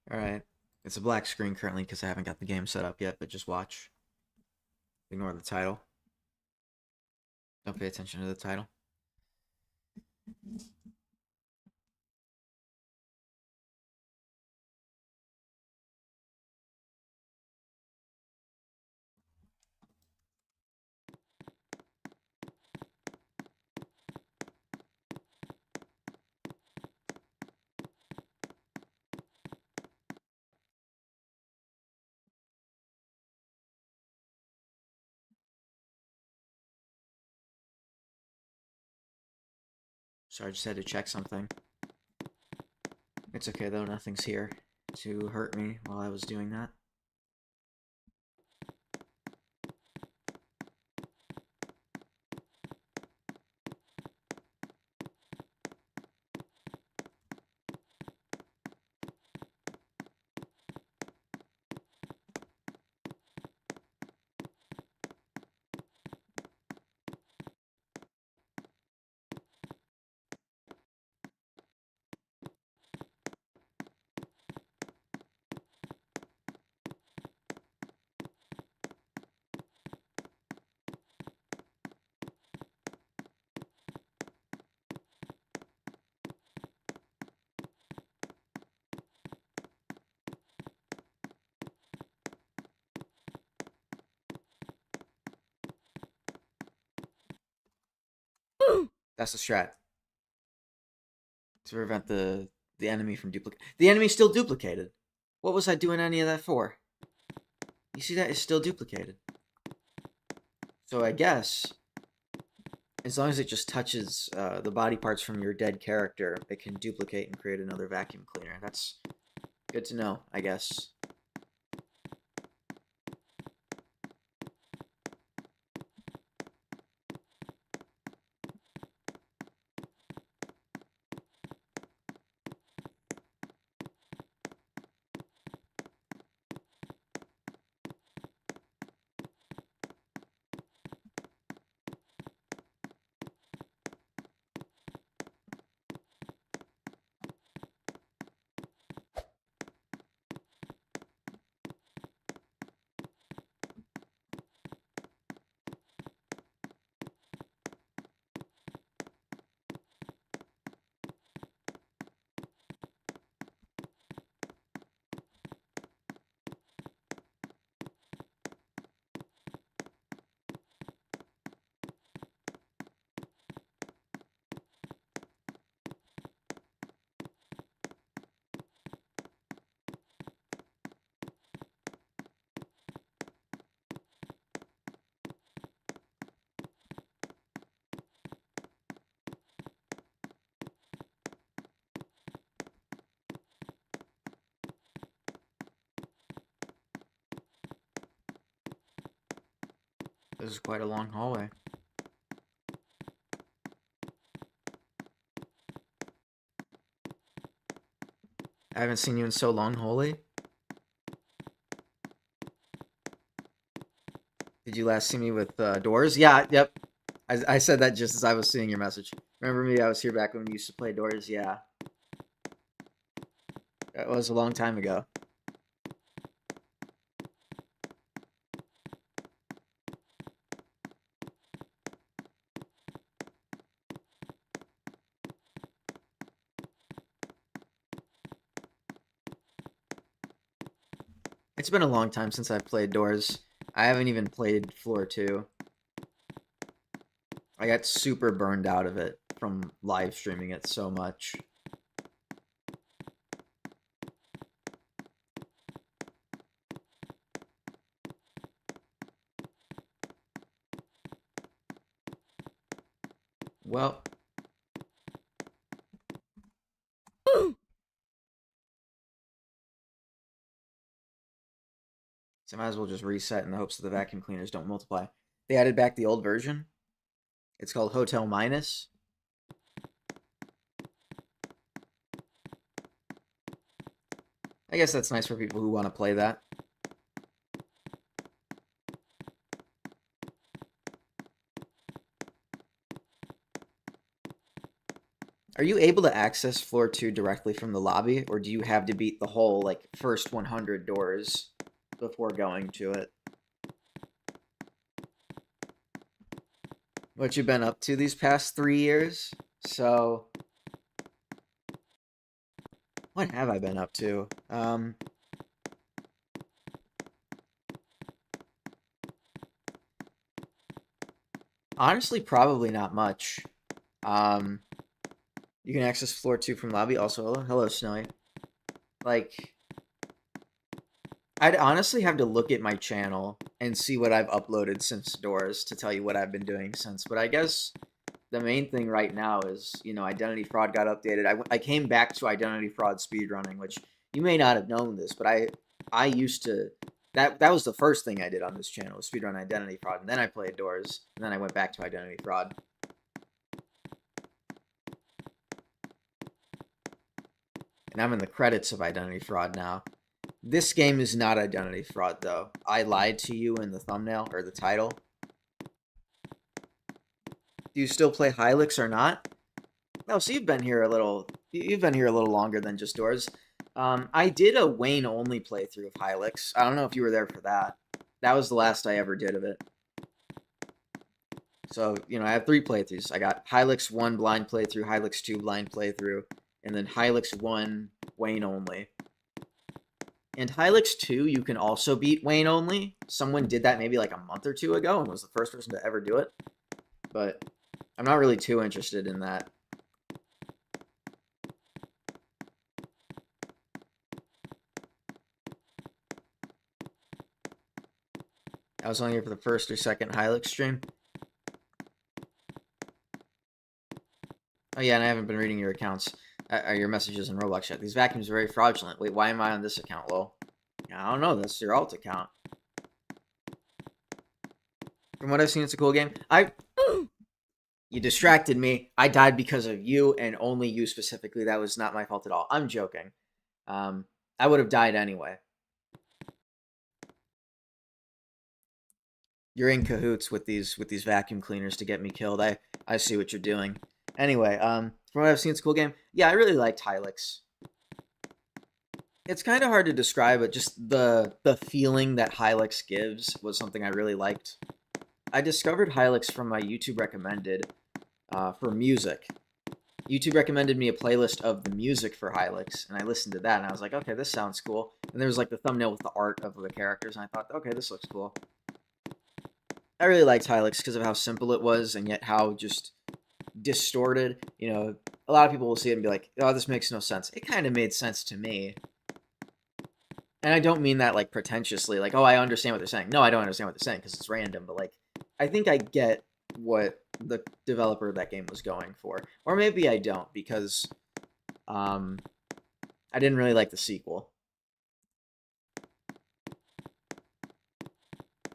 Alright. It's a black screen currently because I haven't got the game set up yet, but just watch. Ignore the title. Don't pay attention to the title. Sorry, I just had to check something. It's okay though, nothing's here to hurt me while I was doing that. That's the strat. To prevent the enemy from duplicate. The enemy's still duplicated. What was I doing any of that for? You see that? It's still duplicated. So I guess as long as it just touches the body parts from your dead character, it can duplicate and create another vacuum cleaner. That's good to know, I guess. This is quite a long hallway. I haven't seen you in so long, Holy. Did you last see me with Doors? Yeah, yep. I said that just as I was seeing your message. Remember me? I was here back when we used to play Doors. Yeah, that was a long time ago. It's been a long time since I've played Doors. I haven't even played Floor 2. I got super burned out of it from live streaming it so much. Well, so I might as well just reset in the hopes that the vacuum cleaners don't multiply. They added back the old version. It's called Hotel Minus. I guess that's nice for people who want to play that. Are you able to access floor 2 directly from the lobby, or do you have to beat the whole, like, first 100 doors before going to it? What you been up to these past 3 years? So, what have I been up to? Honestly, probably not much. Um, you can access floor 2 from lobby. Also, hello, Snowy. Like, I'd honestly have to look at my channel and see what I've uploaded since Doors to tell you what I've been doing since. But I guess the main thing right now is, Identity Fraud got updated. I came back to Identity Fraud speedrunning, which you may not have known this, but I used to that was the first thing I did on this channel, was speedrun Identity Fraud, and then I played Doors, and then I went back to Identity Fraud. And I'm in the credits of Identity Fraud now. This game is not Identity Fraud, though. I lied to you in the thumbnail, or the title. Do you still play Hylix or not? No, so you've been here a little longer than just Doors. I did a Wayne only playthrough of Hylix. I don't know if you were there for that. That was the last I ever did of it. So, I have 3 playthroughs. I got Hylix 1 blind playthrough, Hylix 2 blind playthrough, and then Hylix 1 Wayne only. And Hylix 2, you can also beat Wayne only. Someone did that maybe like a month or 2 ago and was the first person to ever do it. But I'm not really too interested in that. I was only here for the first or second Hylix stream. Oh yeah, and I haven't been reading your accounts, your messages in Roblox yet. These vacuums are very fraudulent. Wait, why am I on this account, lol? I don't know, that's your alt account. From what I've seen, it's a cool game. You distracted me. I died because of you, and only you specifically. That was not my fault at all. I'm joking. I would have died anyway. You're in cahoots with these vacuum cleaners to get me killed. I see what you're doing. Anyway, from what I've seen, it's a cool game. Yeah, I really liked Hylix. It's kind of hard to describe, but just the feeling that Hylix gives was something I really liked. I discovered Hylix from my YouTube recommended for music. YouTube recommended me a playlist of the music for Hylix, and I listened to that, and I was like, okay, this sounds cool. And there was like the thumbnail with the art of the characters, and I thought, okay, this looks cool. I really liked Hylix because of how simple it was, and yet how just distorted. A lot of people will see it and be like, oh, this makes no sense. It kind of made sense to me. And I don't mean that like pretentiously, like, oh, I understand what they're saying. No, I don't understand what they're saying because it's random, but like, I think I get what the developer of that game was going for. Or maybe I don't, because I didn't really like the sequel.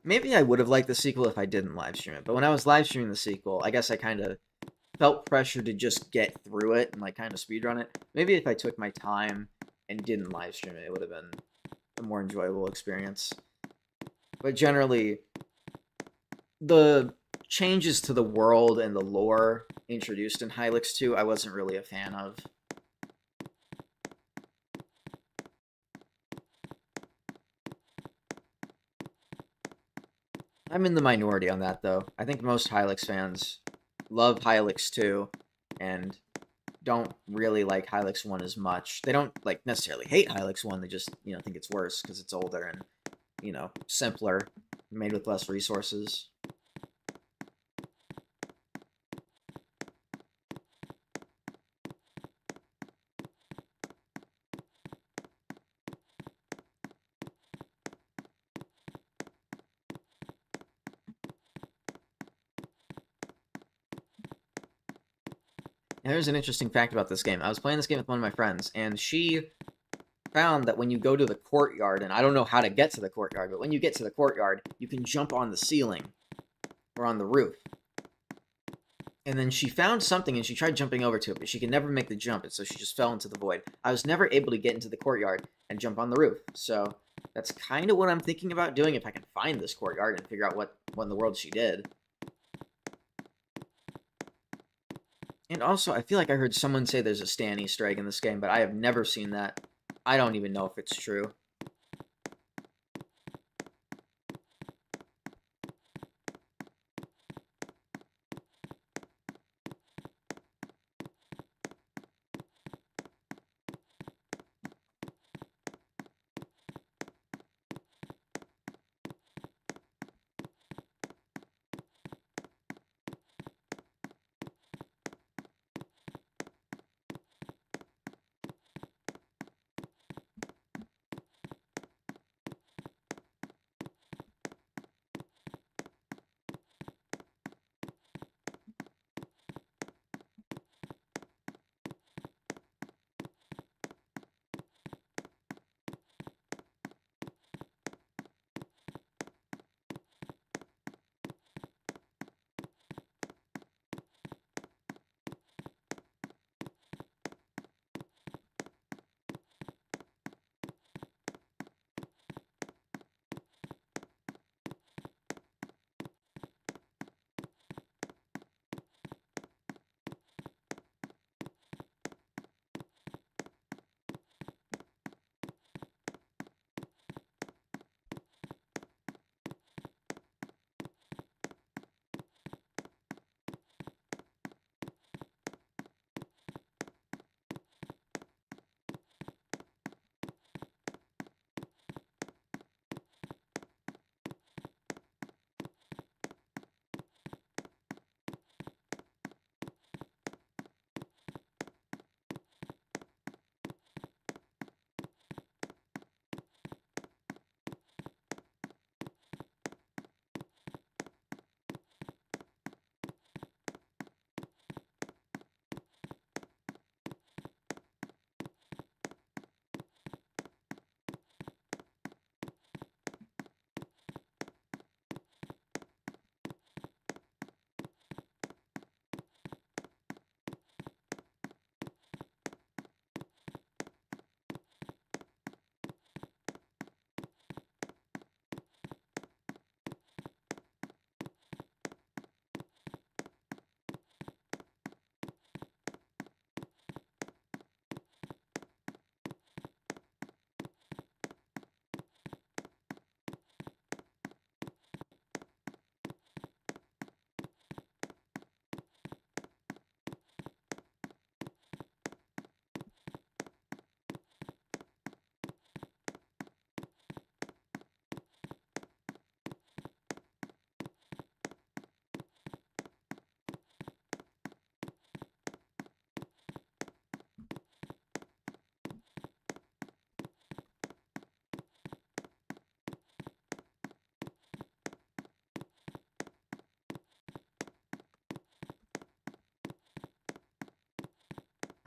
Maybe I would have liked the sequel if I didn't live stream it, but when I was live streaming the sequel, I guess I kind of felt pressure to just get through it and like kind of speedrun it. Maybe if I took my time and didn't live stream it, it would have been a more enjoyable experience. But generally, the changes to the world and the lore introduced in Hylix 2, I wasn't really a fan of. I'm in the minority on that, though. I think most Hylix fans love Hylix 2 and don't really like Hylix 1 as much. They don't like necessarily hate Hylix 1, they just, think it's worse because it's older and, simpler, made with less resources. And there's an interesting fact about this game. I was playing this game with one of my friends, and she found that when you go to the courtyard, and I don't know how to get to the courtyard, but when you get to the courtyard, you can jump on the ceiling or on the roof. And then she found something, and she tried jumping over to it, but she could never make the jump, and so she just fell into the void. I was never able to get into the courtyard and jump on the roof, so that's kind of what I'm thinking about doing if I can find this courtyard and figure out what in the world she did. And also, I feel like I heard someone say there's a Stan Easter egg in this game, but I have never seen that. I don't even know if it's true.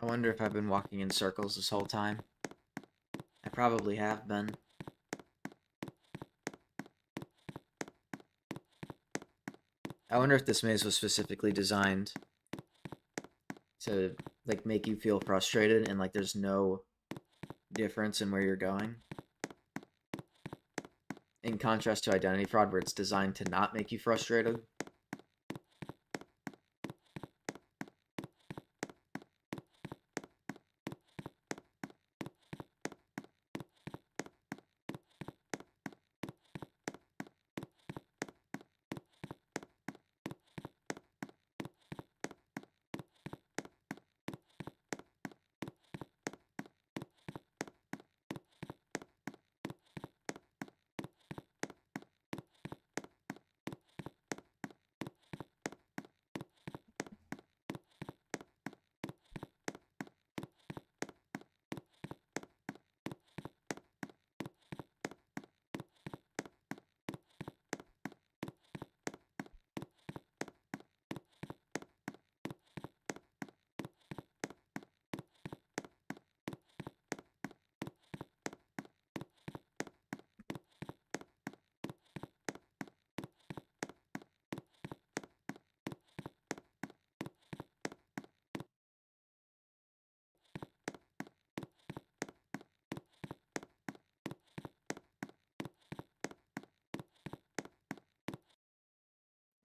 I wonder if I've been walking in circles this whole time. I probably have been. I wonder if this maze was specifically designed to like make you feel frustrated and like there's no difference in where you're going. In contrast to identity fraud, where it's designed to not make you frustrated.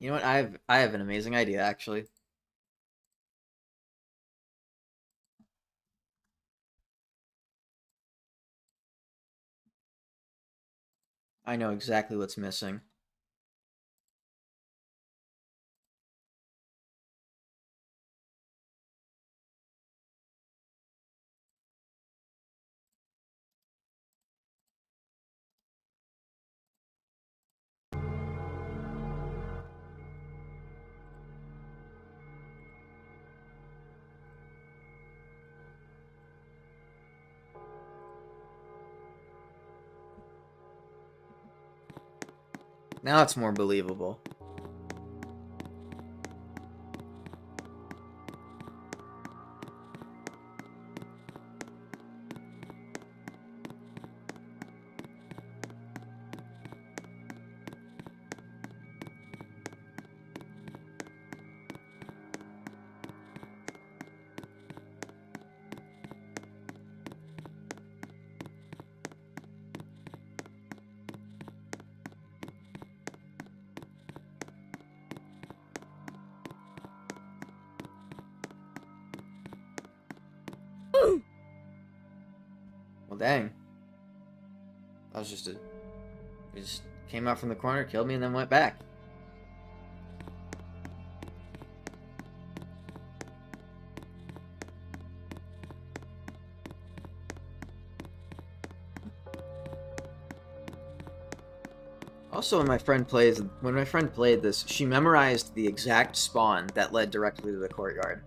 You know what? I have an amazing idea actually. I know exactly what's missing. Now it's more believable. Well, dang. That was just a... He just came out from the corner, killed me, and then went back. Also, when my friend played this, she memorized the exact spawn that led directly to the courtyard.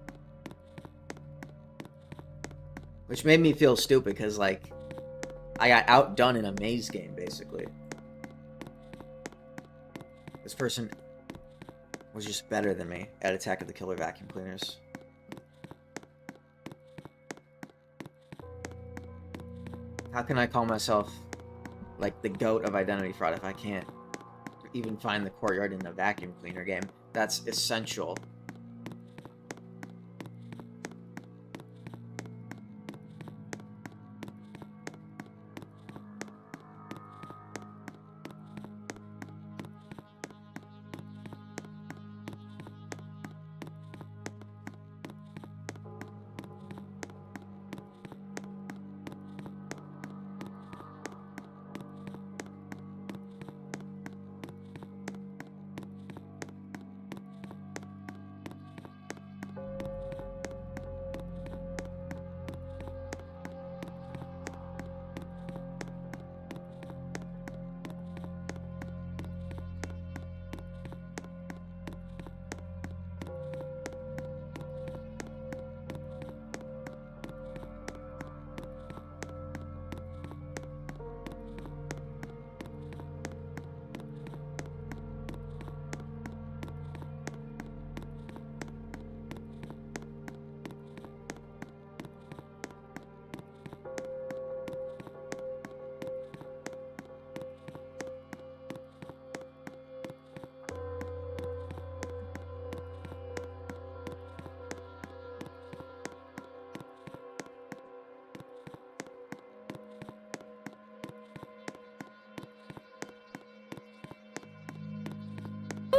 Which made me feel stupid, because, like, I got outdone in a maze game, basically. This person was just better than me at Attack of the Killer Vacuum Cleaners. How can I call myself, like, the GOAT of identity fraud if I can't even find the courtyard in the vacuum cleaner game? That's essential.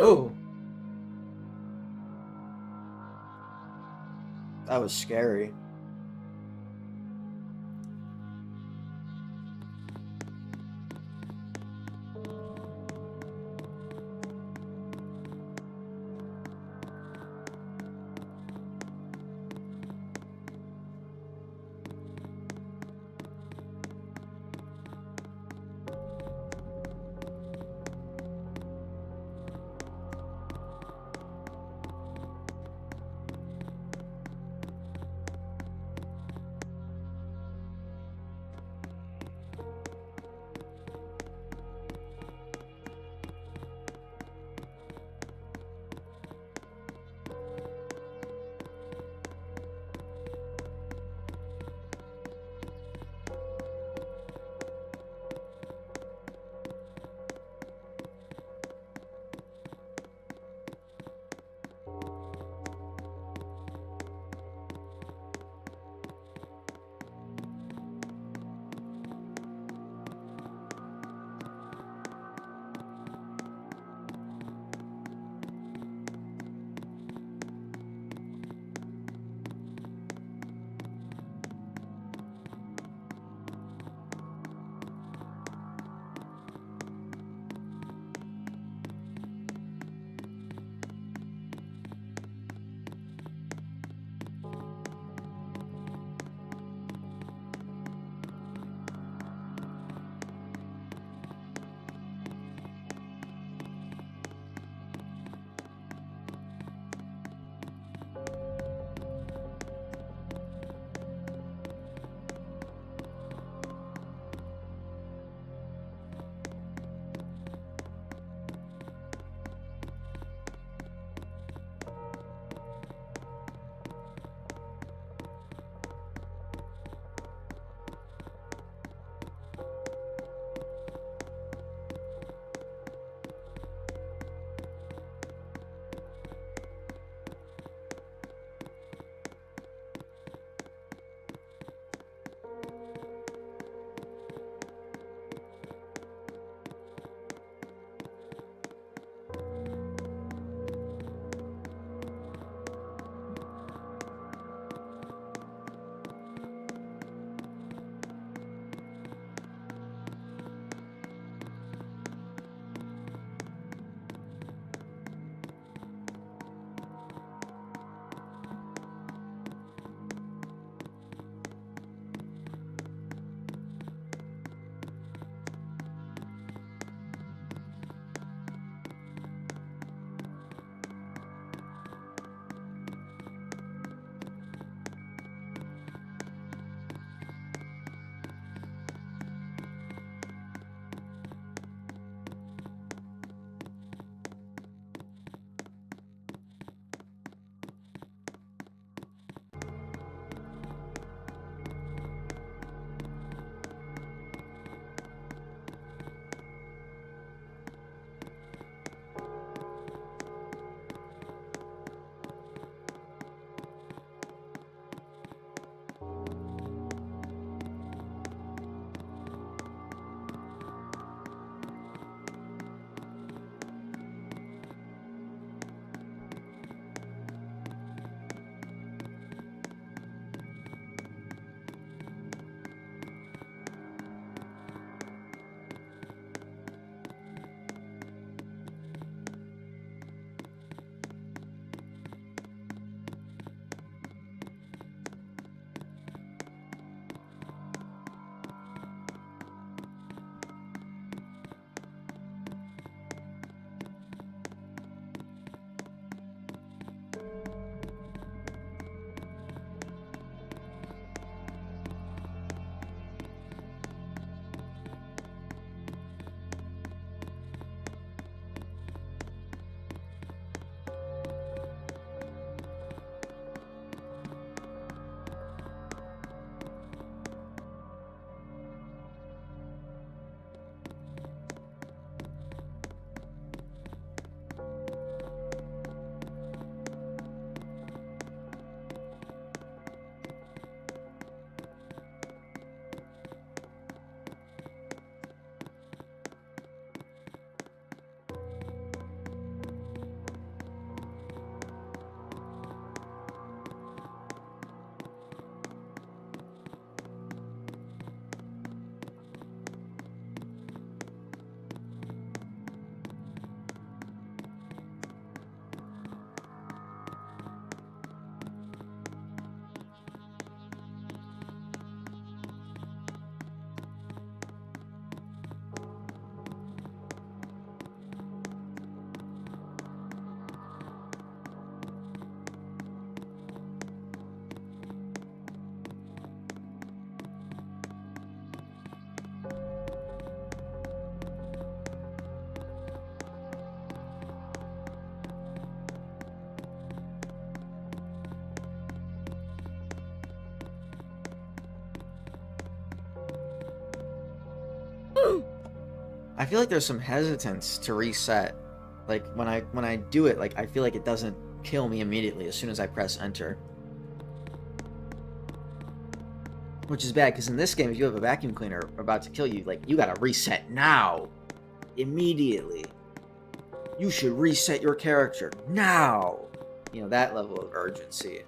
Oh! That was scary. I feel like there's some hesitance to reset. Like when I do it, like I feel like it doesn't kill me immediately as soon as I press enter. Which is bad, because in this game, if you have a vacuum cleaner about to kill you, like, you gotta reset now. Immediately. You should reset your character now. You know, that level of urgency.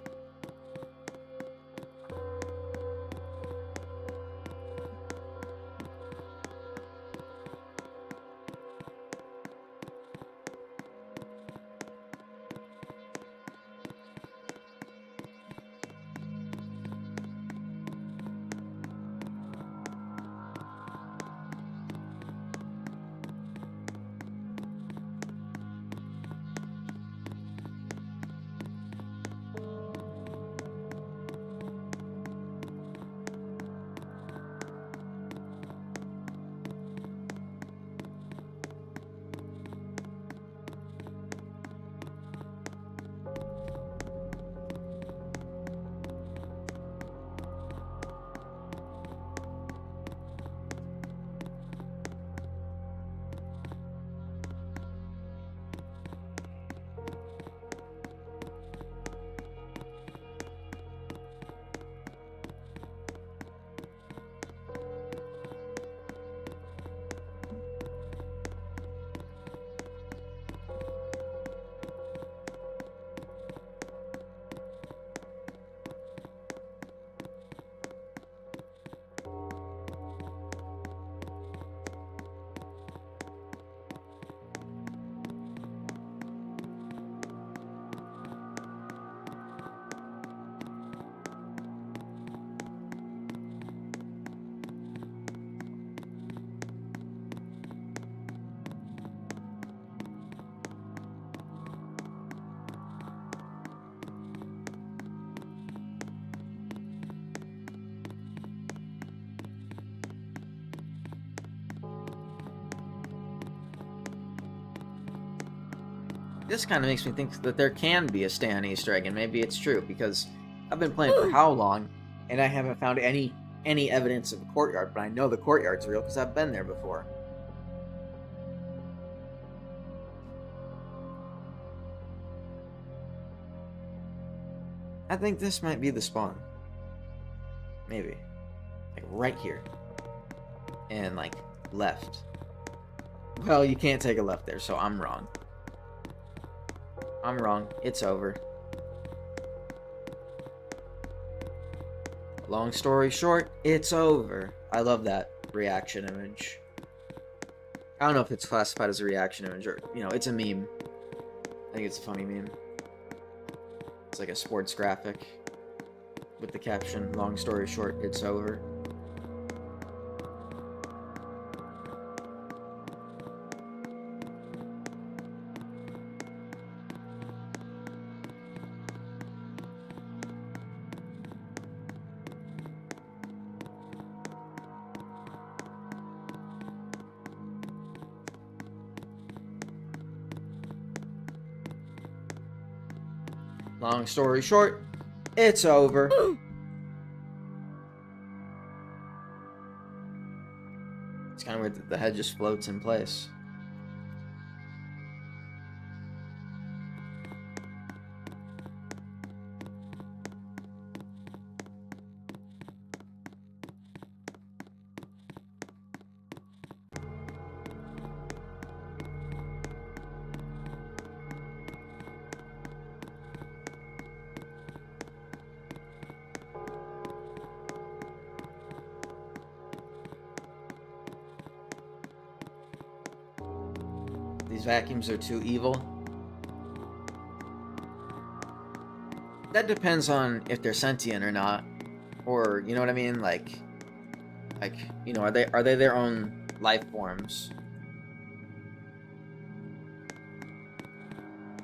This kind of makes me think that there can be a stay-on Easter egg, and maybe it's true, because I've been playing for how long, and I haven't found any evidence of a courtyard, but I know the courtyard's real because I've been there before. I think this might be the spawn. Maybe. Like right here. And like left. Well, you can't take a left there, so I'm wrong. I'm wrong. It's over. Long story short, it's over. I love that reaction image. I don't know if it's classified as a reaction image or, you know, it's a meme. I think it's a funny meme. It's like a sports graphic with the caption, long story short, it's over. Long story short, it's over. It's kind of weird that the head just floats in place. These vacuums are too evil. That depends on if they're sentient or not, or you know what I mean. Like you know, are they their own life forms?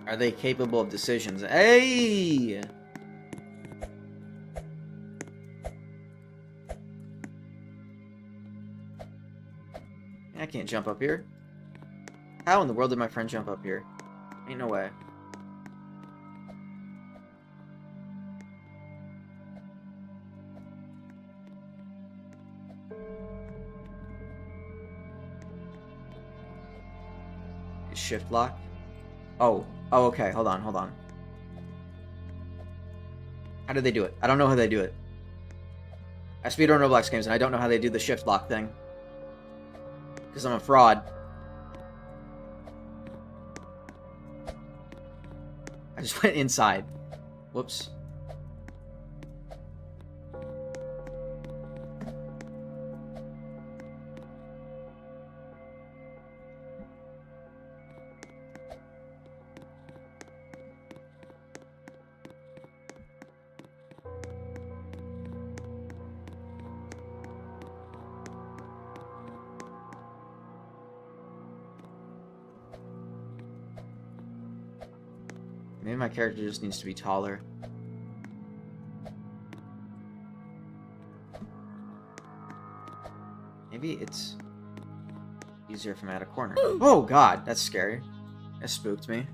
Are they capable of decisions? Hey! I can't jump up here. How in the world did my friend jump up here? Ain't no way. shift lock. Oh, okay. Hold on. How do they do it? I don't know how they do it. I speedrun Roblox games and I don't know how they do the shift lock thing. Because I'm a fraud. I just went inside. Whoops. Maybe my character just needs to be taller. Maybe it's easier if I'm at a corner. Oh god, that's scary. That spooked me.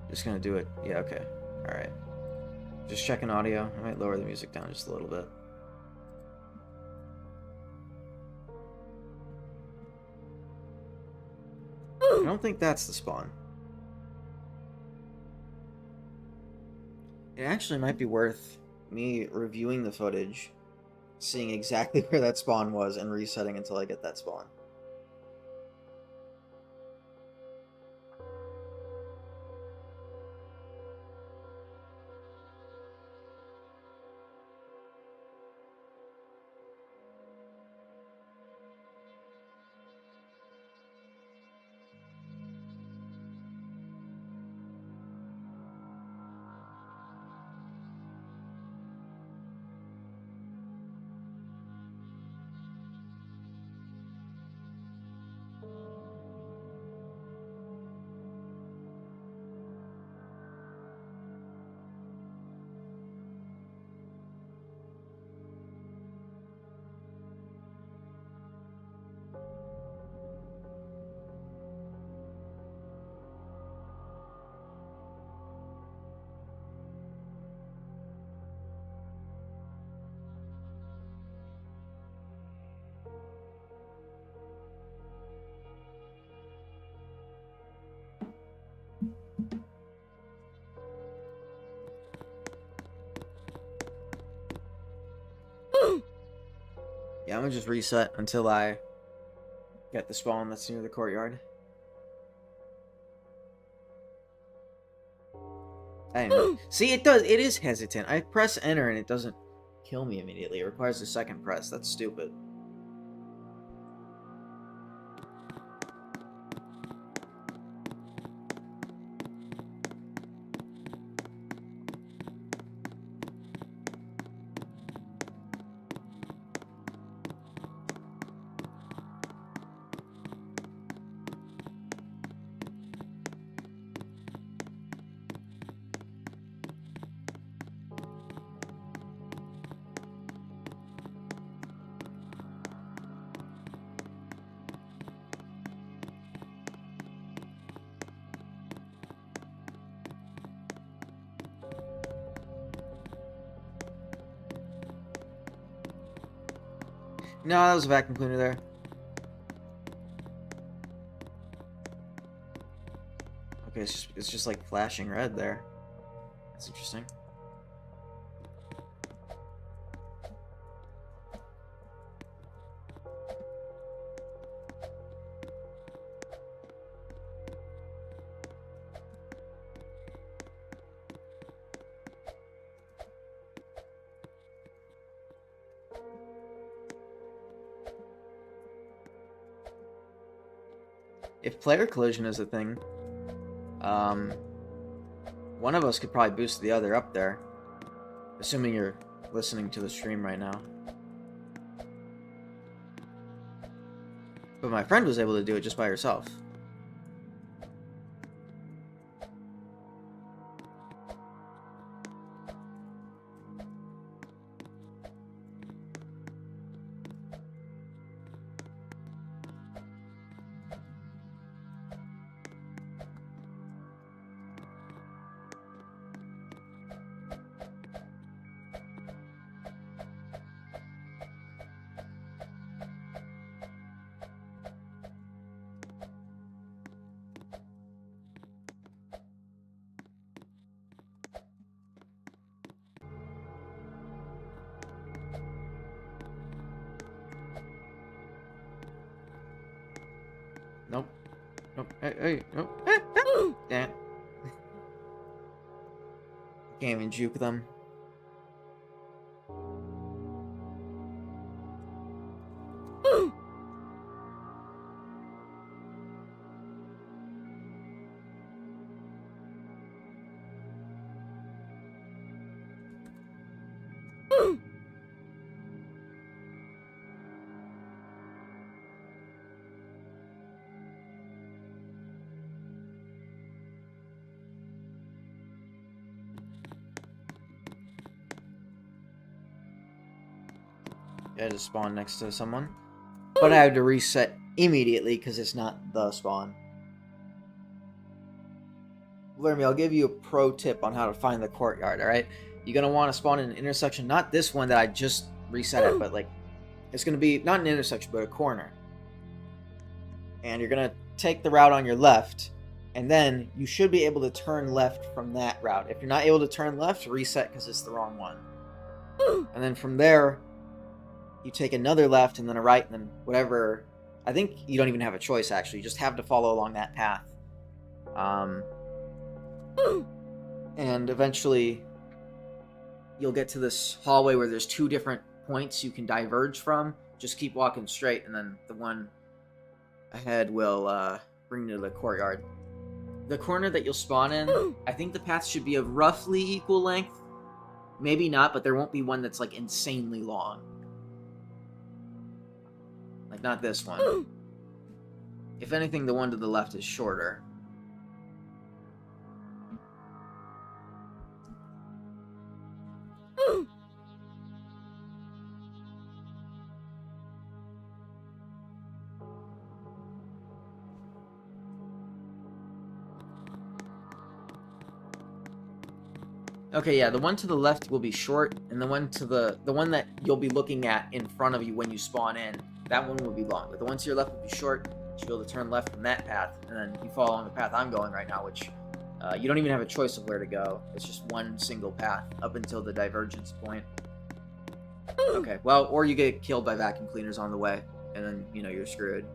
Just gonna do it. Yeah, okay. Alright. Just checking audio. I might lower the music down just a little bit. I don't think that's the spawn. It actually might be worth me reviewing the footage, seeing exactly where that spawn was, and resetting until I get that spawn. Yeah, I'm gonna just reset until I get the spawn that's near the courtyard. Anyway, see, it does. It is hesitant. I press enter and it doesn't kill me immediately. It requires a second press. That's stupid. No, that was a vacuum cleaner there. Okay, it's just like flashing red there. That's interesting. If player collision is a thing, one of us could probably boost the other up there. Assuming you're listening to the stream right now. But my friend was able to do it just by herself. Oh, hey, oh, damn. Can't even juke them. I just spawned next to someone. But I have to reset immediately because it's not the spawn. Lermy, I'll give you a pro tip on how to find the courtyard, alright? You're going to want to spawn in an intersection, not this one that I just reset at, but like, it's going to be not an intersection, but a corner. And you're going to take the route on your left, and then you should be able to turn left from that route. If you're not able to turn left, reset because it's the wrong one. And then from there, you take another left and then a right and then whatever. I think you don't even have a choice, actually. You just have to follow along that path. And eventually you'll get to this hallway where there's two different points you can diverge from. Just keep walking straight, and then the one ahead will bring you to the courtyard. The corner that you'll spawn in, I think the path should be of roughly equal length. Maybe not, but there won't be one that's like insanely long. Like, not this one. If anything, the one to the left is shorter. Okay, yeah, the one to the left will be short, and the one that you'll be looking at in front of you when you spawn in, that one will be long. But the one to your left will be short. You should be able to turn left from that path, and then you follow along the path I'm going right now, which you don't even have a choice of where to go. It's just one single path up until the divergence point. Okay, well, or you get killed by vacuum cleaners on the way, and then, you know, you're screwed.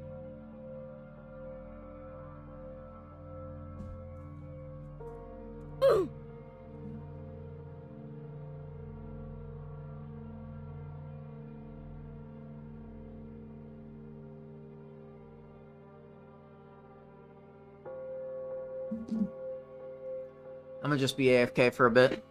I'm gonna just be AFK for a bit.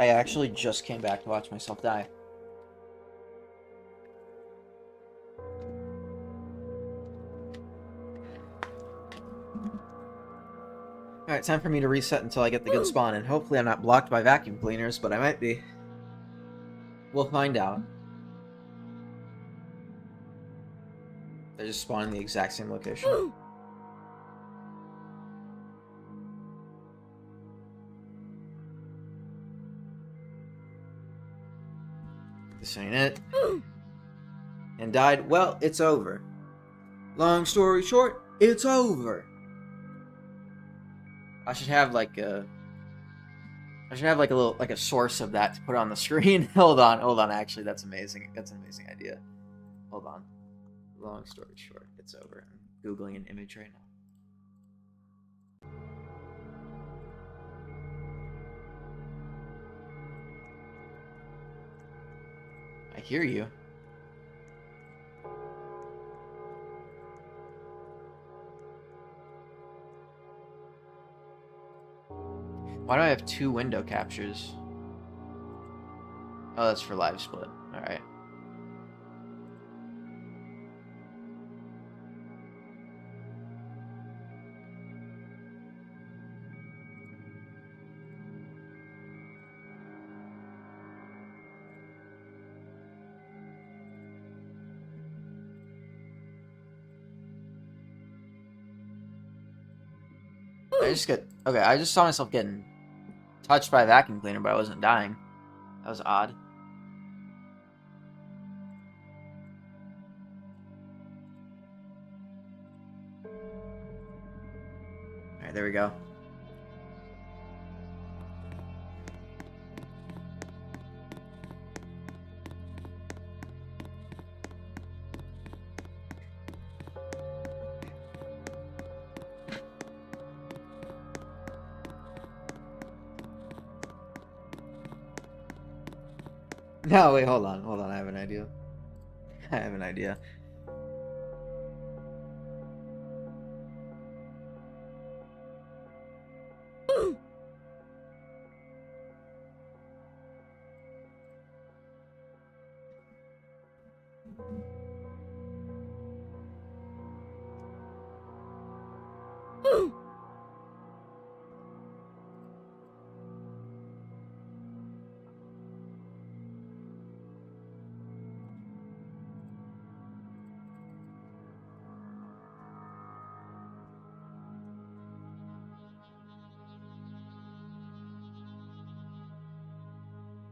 I actually just came back to watch myself die. Alright, time for me to reset until I get the good spawn, and hopefully I'm not blocked by vacuum cleaners, but I might be. We'll find out. They're just spawning the exact same location. This ain't it. And died. Well, it's over. Long story short, it's over. I should have like a little source of that to put on the screen. hold on. Actually, that's amazing. That's an amazing idea. Hold on. Long story short, it's over. I'm Googling an image right now. I hear you. Why do I have 2 window captures? Oh, that's for live split. Alright. I just saw myself getting touched by a vacuum cleaner, but I wasn't dying. That was odd. Alright, there we go. No, wait, hold on, I have an idea.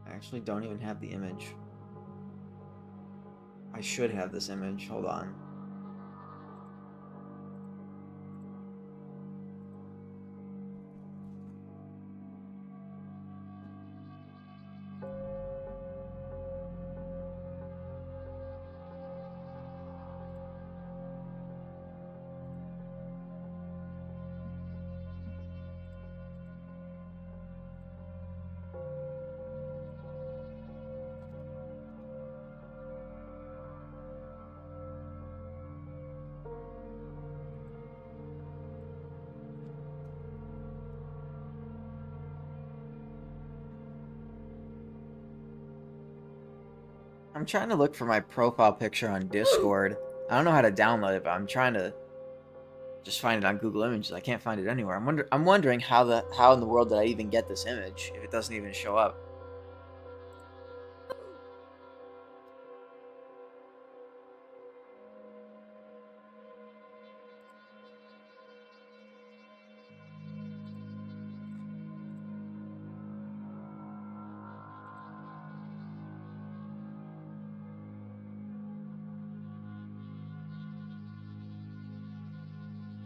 I actually don't even have the image. I should have this image. Hold on. I'm trying to look for my profile picture on Discord. I don't know how to download it, but I'm trying to just find it on Google Images. I can't find it anywhere. I'm wondering how in the world did I even get this image if it doesn't even show up.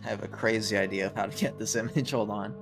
I have a crazy idea of how to get this image. Hold on.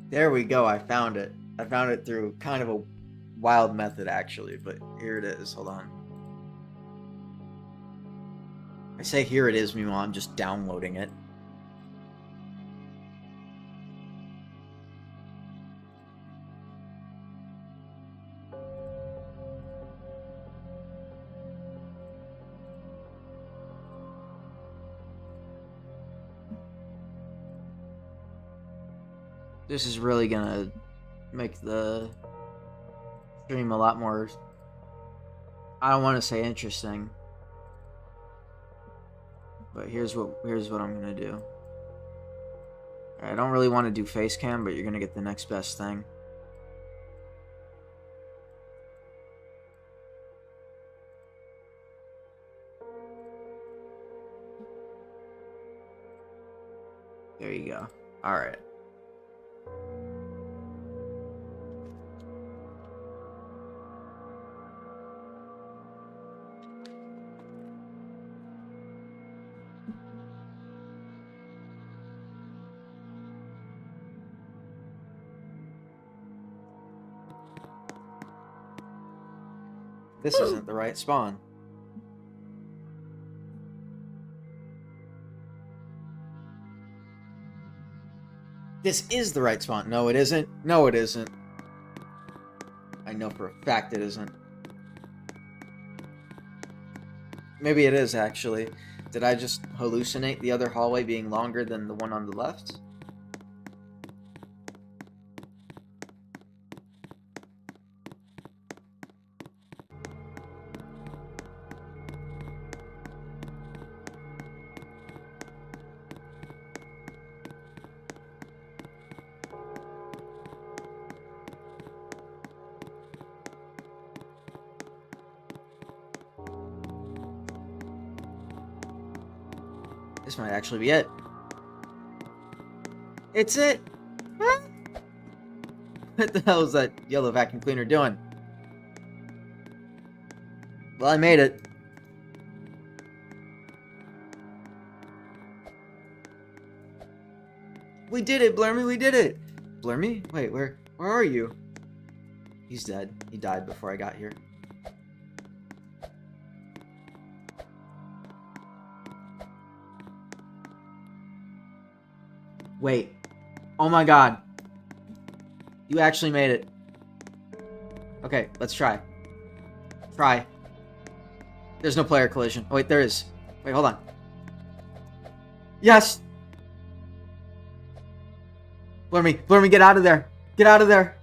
There we go. I found it. I found it through kind of a wild method, actually, but here it is. Hold on. I say here it is, meanwhile I'm just downloading it. This is really gonna make the stream a lot more, I don't want to say interesting, but here's what I'm gonna do. I don't really want to do face cam, but you're gonna get the next best thing. There you go. All right. This isn't the right spawn. This is the right spawn. No, it isn't. No, it isn't. I know for a fact it isn't. Maybe it is, actually. Did I just hallucinate the other hallway being longer than the one on the left? This might actually be it. It's it! What the hell is that yellow vacuum cleaner doing? Well, I made it. We did it, Blurmy, we did it! Blurmy? Wait, where are you? He's dead. He died before I got here. Wait. Oh my god. You actually made it. Okay, let's try. Try. There's no player collision. Oh, wait, there is. Wait, hold on. Yes! Blurmy, get out of there. Get out of there.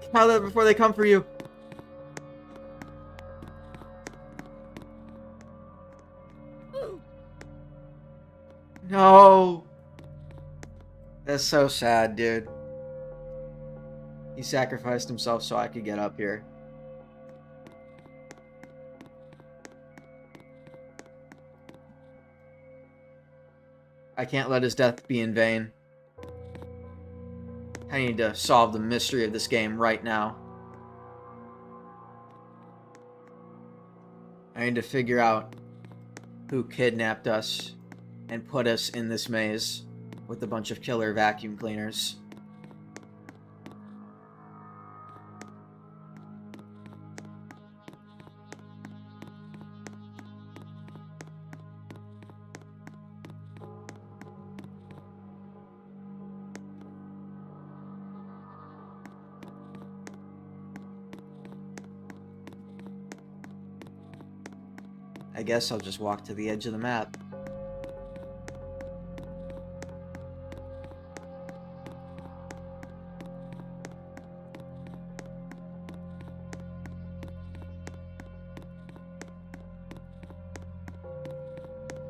Get out of there before they come for you. No. That's so sad, dude. He sacrificed himself so I could get up here. I can't let his death be in vain. I need to solve the mystery of this game right now. I need to figure out who kidnapped us and put us in this maze with a bunch of killer vacuum cleaners. I guess I'll just walk to the edge of the map.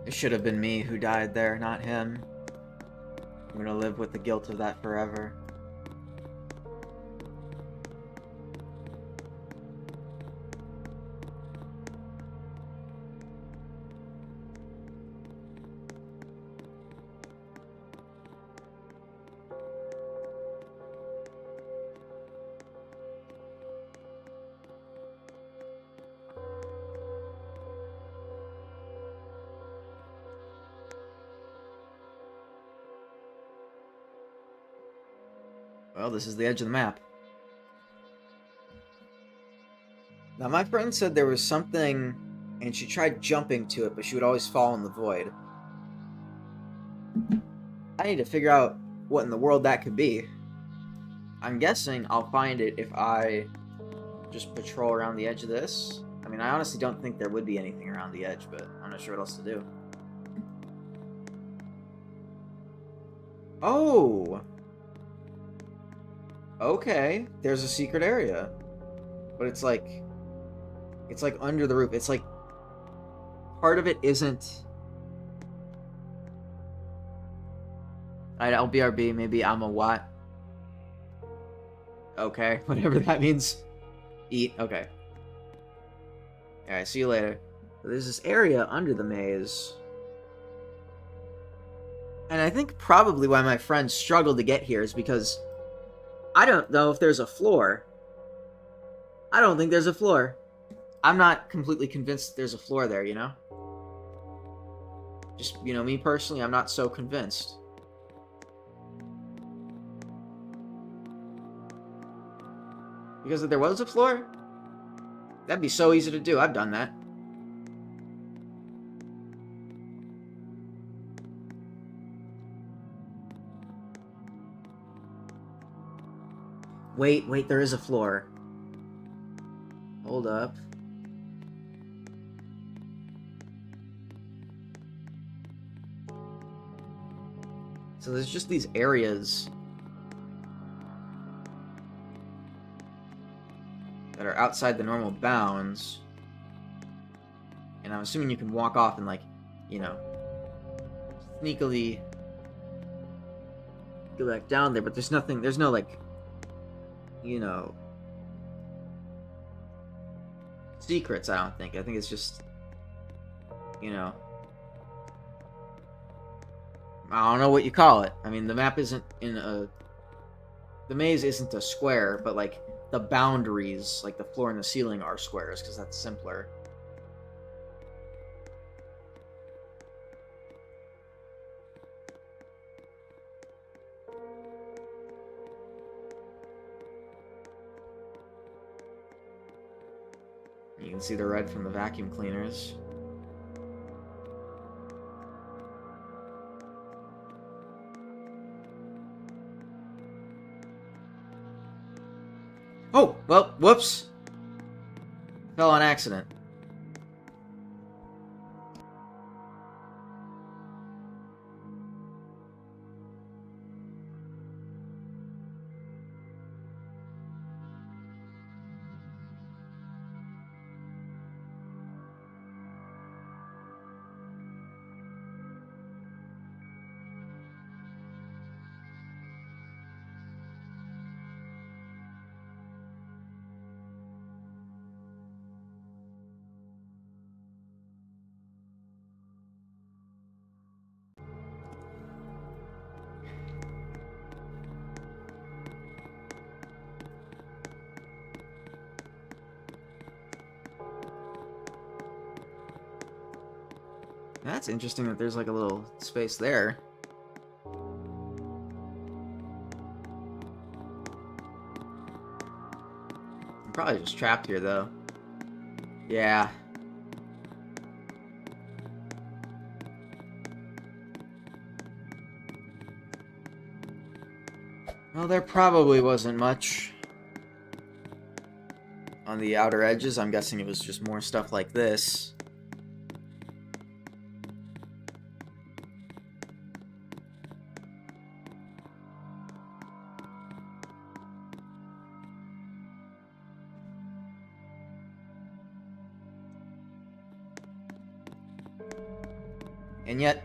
It should have been me who died there, not him. I'm gonna live with the guilt of that forever. Well, this is the edge of the map. Now, my friend said there was something, and she tried jumping to it, but she would always fall in the void. I need to figure out what in the world that could be. I'm guessing I'll find it if I just patrol around the edge of this. I mean, I honestly don't think there would be anything around the edge, but I'm not sure what else to do. Oh! Okay, there's a secret area. But it's like under the roof. It's like part of it isn't. Alright, I'll BRB. Maybe I'm a what? Okay, whatever that means. Eat. Okay. Alright, see you later. There's this area under the maze. And I think probably why my friend struggled to get here is because I don't know if there's a floor. I don't think there's a floor. I'm not completely convinced there's a floor there, you know? Just, you know, me personally, I'm not so convinced. Because if there was a floor, that'd be so easy to do. I've done that. Wait, there is a floor. Hold up. So there's just these areas that are outside the normal bounds. And I'm assuming you can walk off and, like, you know, sneakily go back down there, but there's nothing, there's no, like, you know, secrets, I don't think. I think it's just, you know, I don't know what you call it. I mean, the map isn't in a... The maze isn't a square, but, like, the boundaries, like the floor and the ceiling, are squares, because that's simpler. You can see the red from the vacuum cleaners. Oh, well, whoops. Fell on accident. That's interesting that there's like a little space there. I'm probably just trapped here, though. Yeah. Well, there probably wasn't much on the outer edges. I'm guessing it was just more stuff like this. And yet,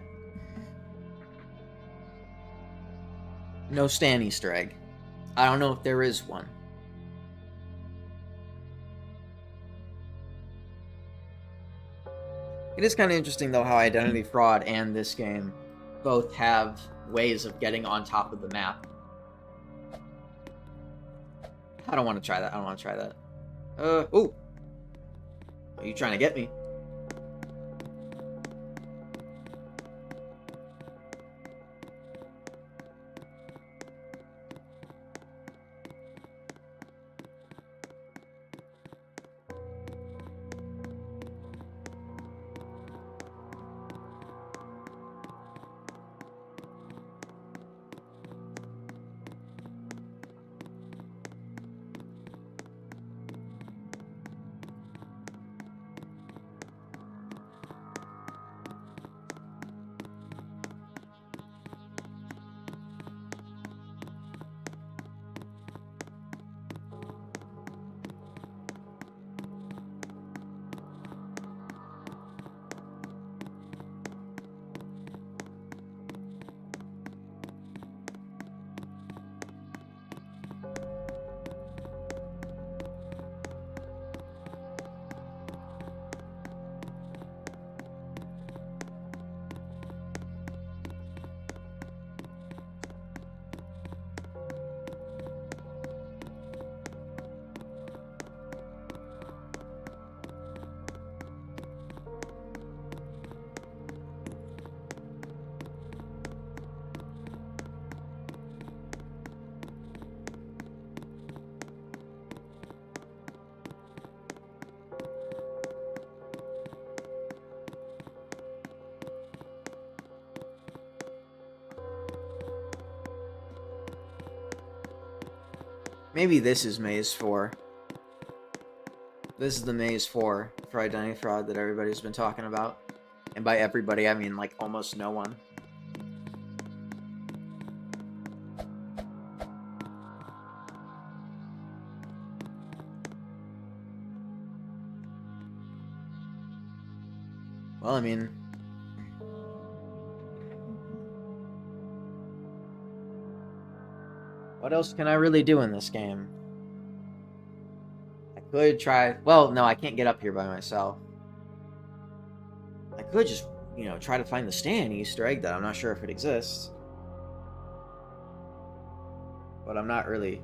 no Stan Easter egg. I don't know if there is one. It is kind of interesting, though, how Identity Fraud and this game both have ways of getting on top of the map. I don't want to try that. I don't want to try that. Oh! Are you trying to get me? Maybe this is maze 4. This is the maze 4 for identity fraud that everybody's been talking about. And by everybody, I mean like almost no one. Well, I mean, what else can I really do in this game? I could try... Well, no, I can't get up here by myself. I could just, you know, try to find the Stan Easter egg that I'm not sure if it exists. But I'm not really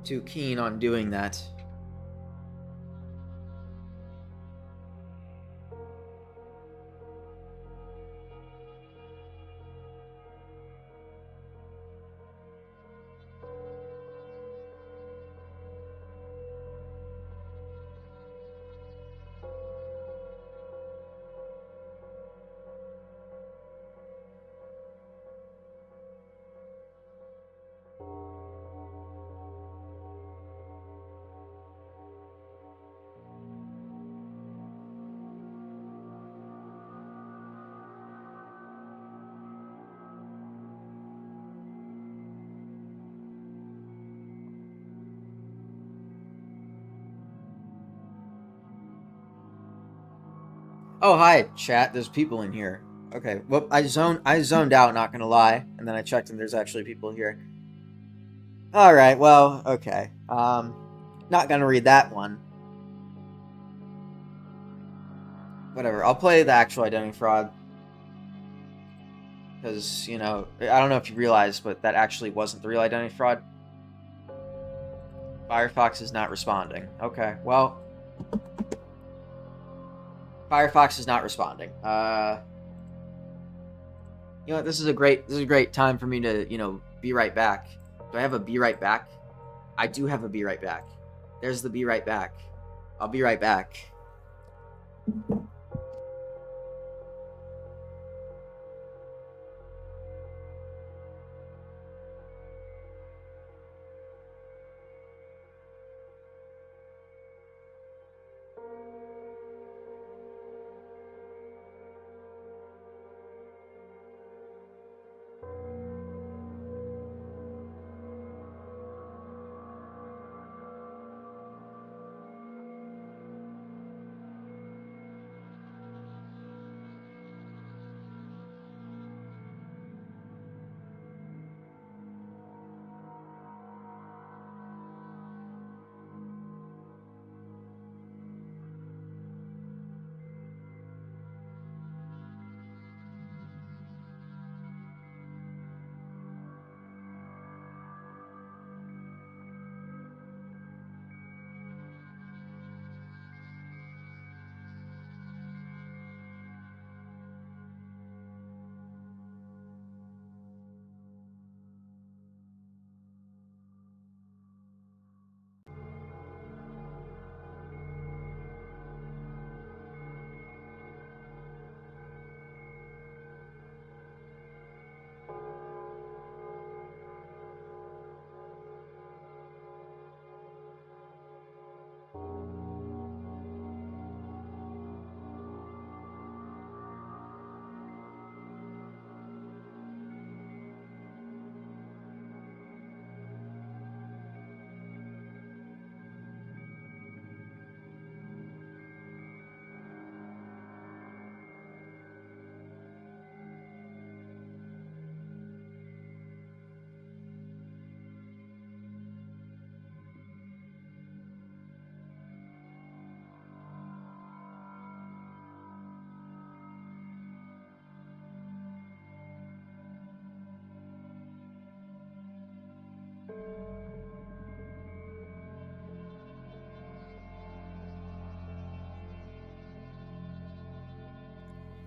too keen on doing that. Oh, hi, chat. There's people in here. Okay, well, I zoned out, not gonna lie, and then I checked and there's actually people here. Alright, well, okay. Not gonna read that one. Whatever, I'll play the actual identity fraud. Because, you know, I don't know if you realized, but that actually wasn't the real identity fraud. Firefox is not responding. Okay, well... Firefox is not responding. You know what, this is a great time for me to, you know, be right back. Do I have a be right back? I do have a be right back. There's the be right back. I'll be right back.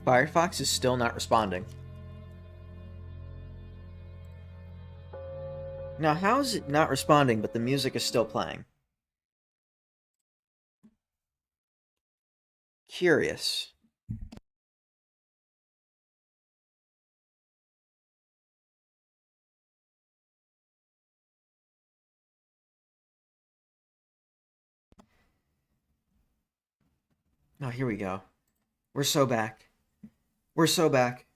Firefox is still not responding. Now, how is it not responding, but the music is still playing? Curious. Oh, here we go. We're so back. We're so back.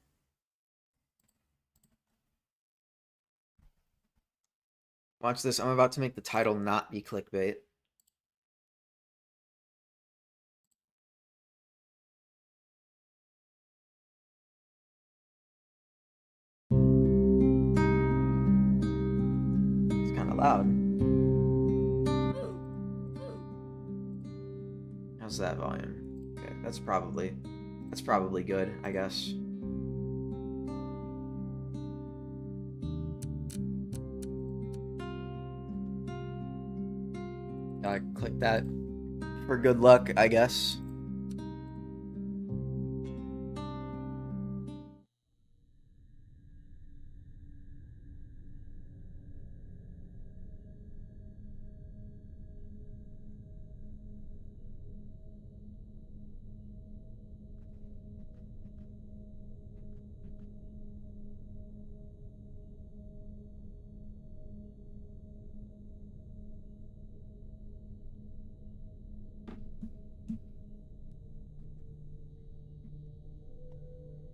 Watch this. I'm about to make the title not be clickbait. It's kind of loud. How's that volume? Okay, that's probably good, I guess. Click that for good luck, I guess.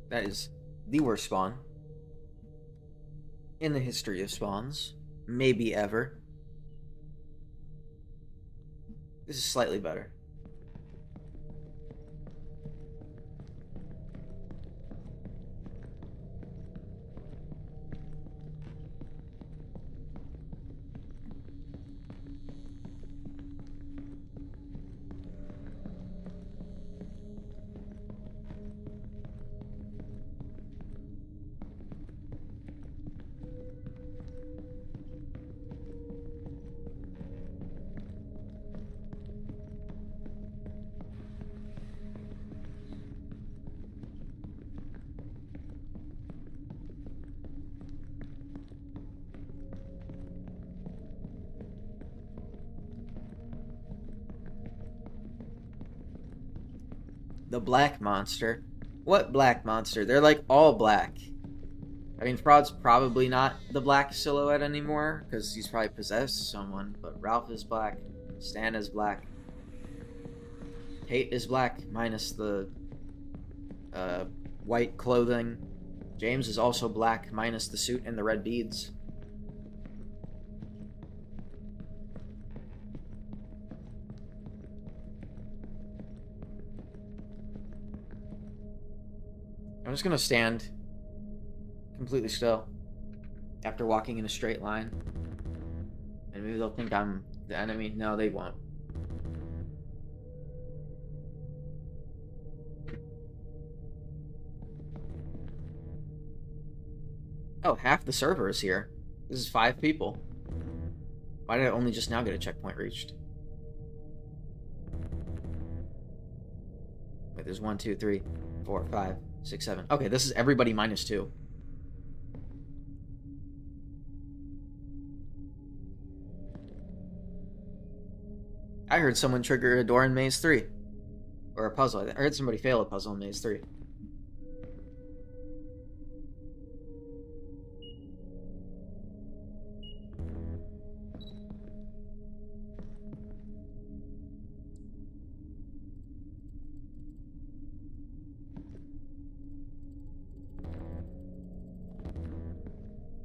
That is the worst spawn in the history of spawns. Maybe ever. This is slightly better. The black monster. What black monster? They're like all black. I mean, Fraud's probably not the black silhouette anymore because he's probably possessed someone. But Ralph is black. Stan is black. Kate is black minus the white clothing. James is also black minus the suit and the red beads. I'm just gonna stand completely still after walking in a straight line. And maybe they'll think I'm the enemy. No, they won't. Oh, half the server is here. This is 5 people. Why did I only just now get a checkpoint reached? Wait, there's 1, 2, 3, 4, 5, 6, 7. Okay, this is everybody minus 2. I heard someone trigger a door in Maze 3. Or a puzzle. I heard somebody fail a puzzle in Maze 3.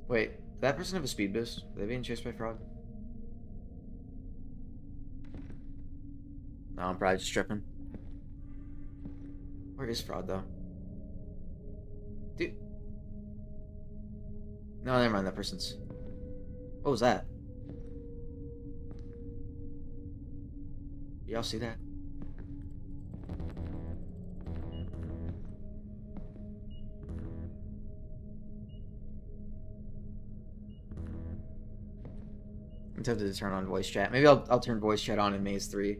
Wait, did that person have a speed boost? Are they being chased by Frog? No, I'm probably just tripping. Where is Fraud, though? Dude. No, never mind, that person's... What was that? Y'all see that? I'm tempted to turn on voice chat. Maybe I'll turn voice chat on in Maze 3.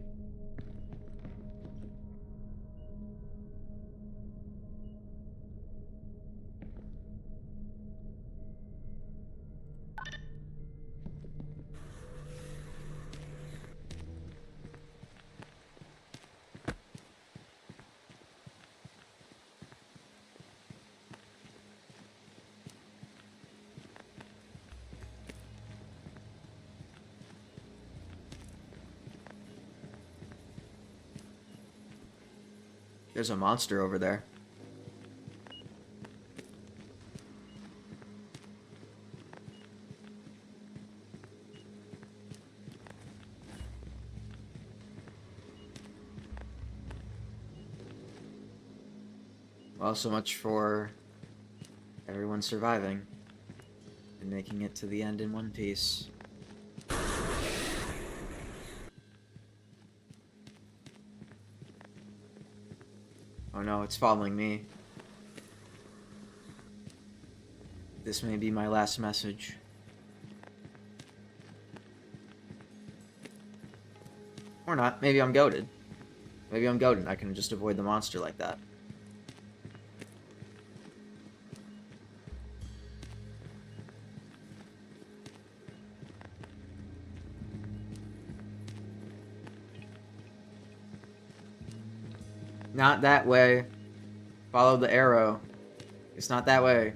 There's a monster over there. Well, so much for everyone surviving and making it to the end in one piece. Oh no, it's following me. This may be my last message. Or not. Maybe I'm goated. Maybe I'm goated. I can just avoid the monster like that. Not that way. Follow the arrow. It's not that way.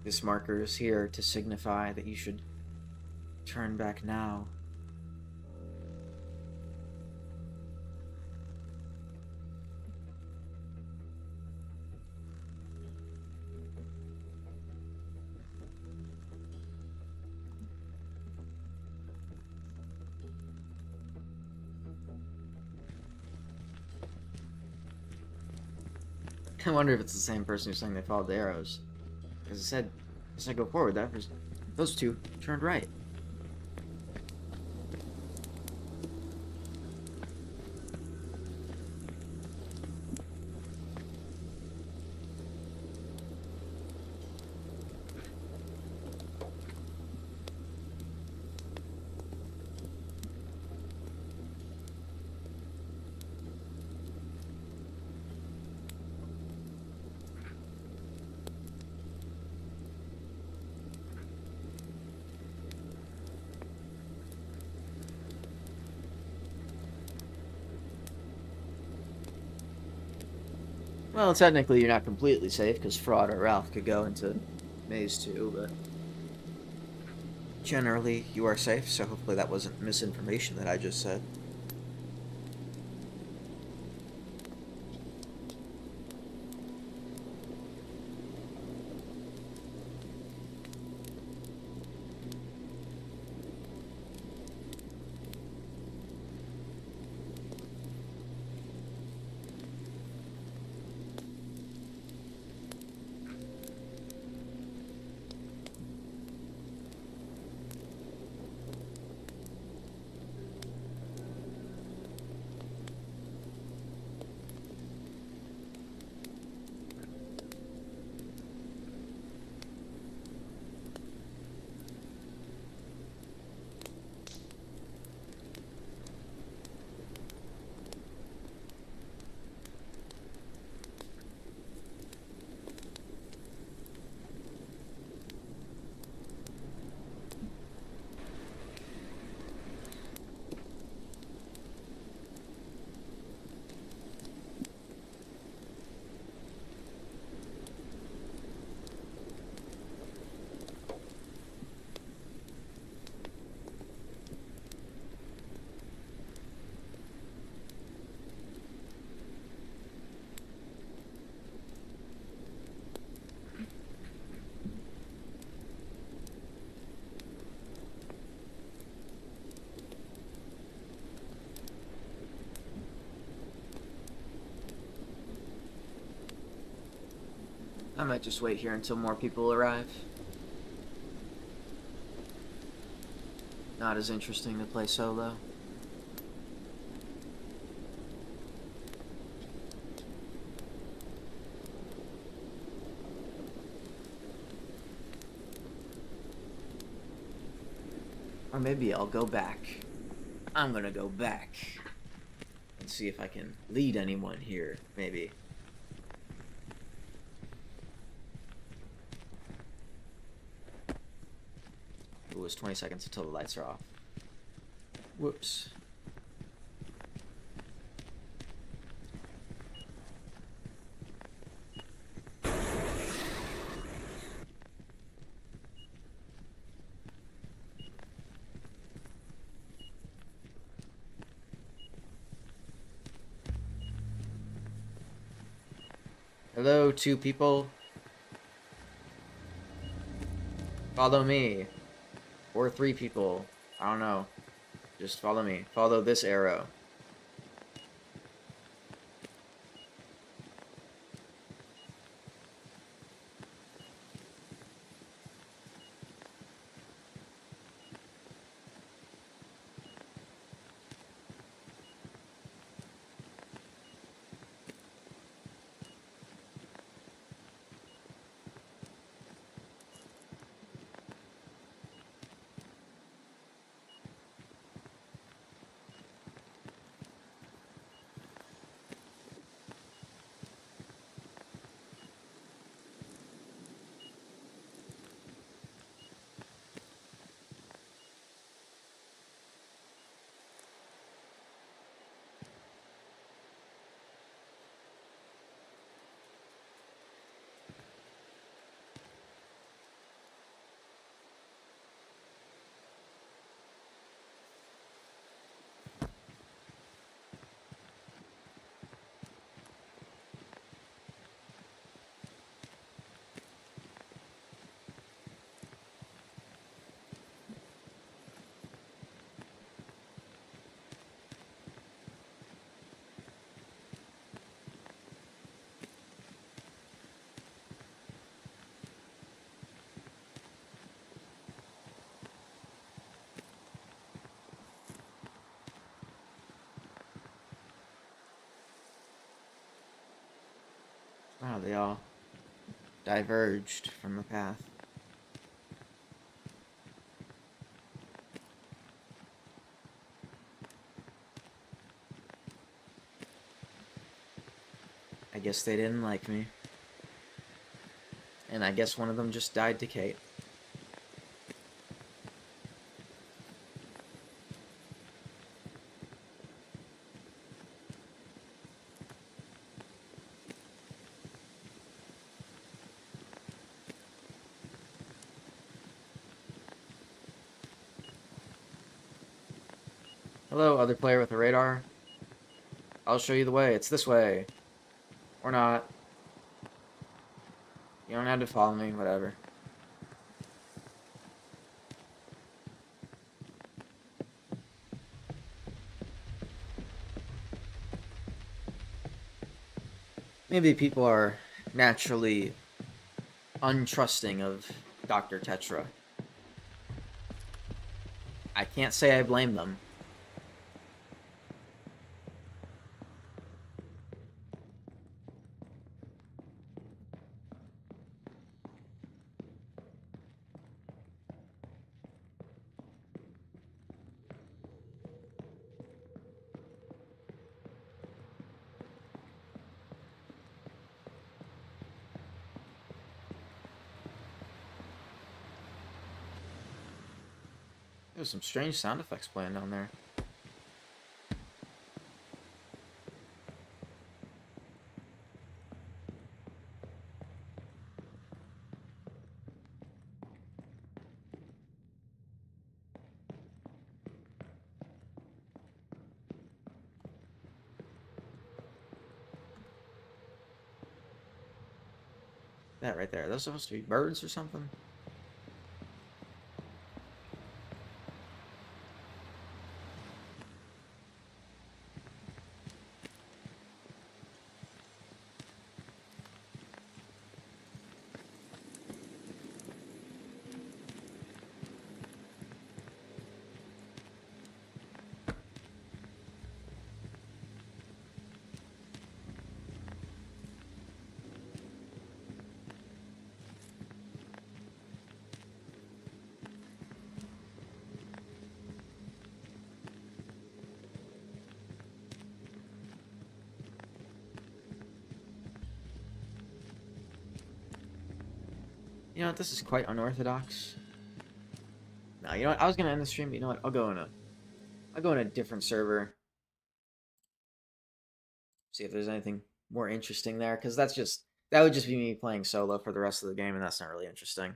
This marker is here to signify that you should turn back now. I wonder if it's the same person who's saying they followed the arrows. Because it said go forward. Those two turned right. Well, technically you're not completely safe, because Fraud or Ralph could go into Maze 2, but generally you are safe, so hopefully that wasn't misinformation that I just said. I might just wait here until more people arrive. Not as interesting to play solo. Or maybe I'll go back. I'm gonna go back and see if I can lead anyone here, maybe. It was 20 seconds until the lights are off. Whoops. Hello, two people. Follow me. Or three people. I don't know. Just follow me. Follow this arrow. Wow, they all diverged from the path. I guess they didn't like me. And I guess one of them just died to Kate. Hello, other player with a radar. I'll show you the way. It's this way. Or not. You don't have to follow me, whatever. Maybe people are naturally untrusting of Dr. Tetra. I can't say I blame them. There's some strange sound effects playing down there. That right there. Are those supposed to be birds or something? You know what? This is quite unorthodox. No, you know what? I was gonna end the stream, but you know what? I'll go in a different server. See if there's anything more interesting there, because that would just be me playing solo for the rest of the game, and that's not really interesting.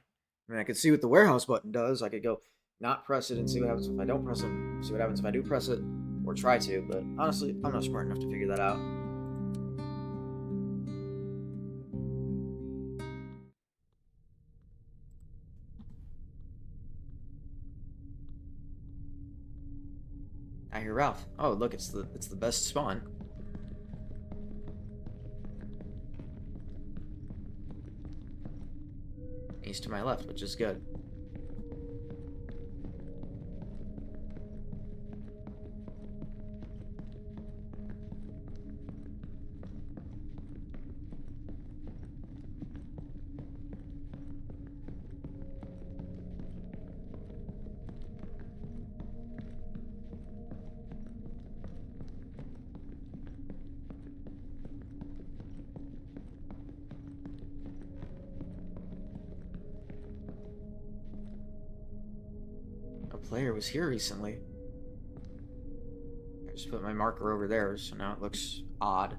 I mean, I could see what the warehouse button does. I could go not press it and see what happens if I don't press it. See what happens if I do press it, or try to. But honestly, I'm not smart enough to figure that out. I hear Ralph. Oh, look, it's the best spawn. He's to my left, which is good. A player was here recently. I just put my marker over there, so now it looks odd.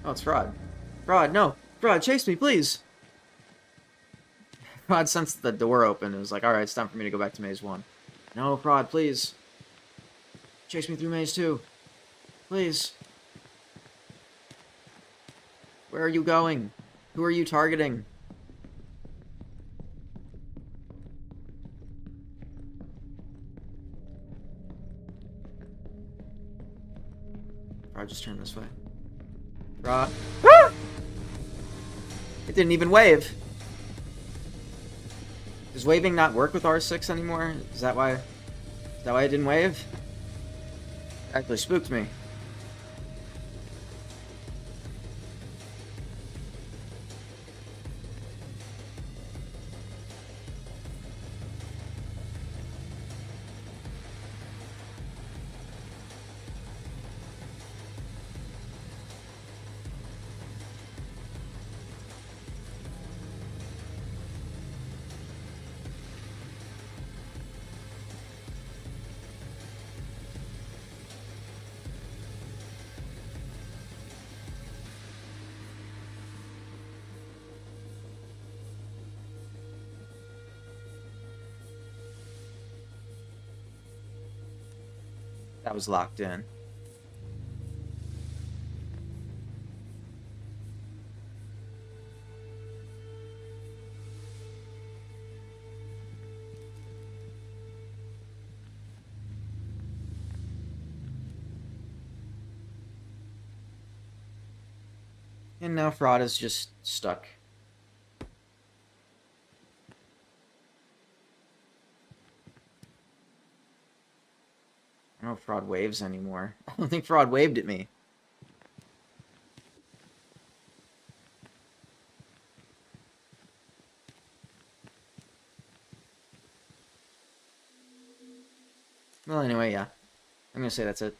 Oh, it's Fraud. Fraud, no! Fraud, chase me, please! Fraud sensed the door open and was like, alright, it's time for me to go back to Maze 1. No, Fraud, please. Chase me through Maze 2. Please. Where are you going? Who are you targeting? Fraud, just turn this way. Fraud. Ah! It didn't even wave. Does waving not work with R6 anymore? Is that why it didn't wave? It actually spooked me. That was locked in. And now Fraud is just stuck. I don't know if Fraud waves anymore. I don't think Fraud waved at me. Well, anyway, yeah. I'm gonna say that's it.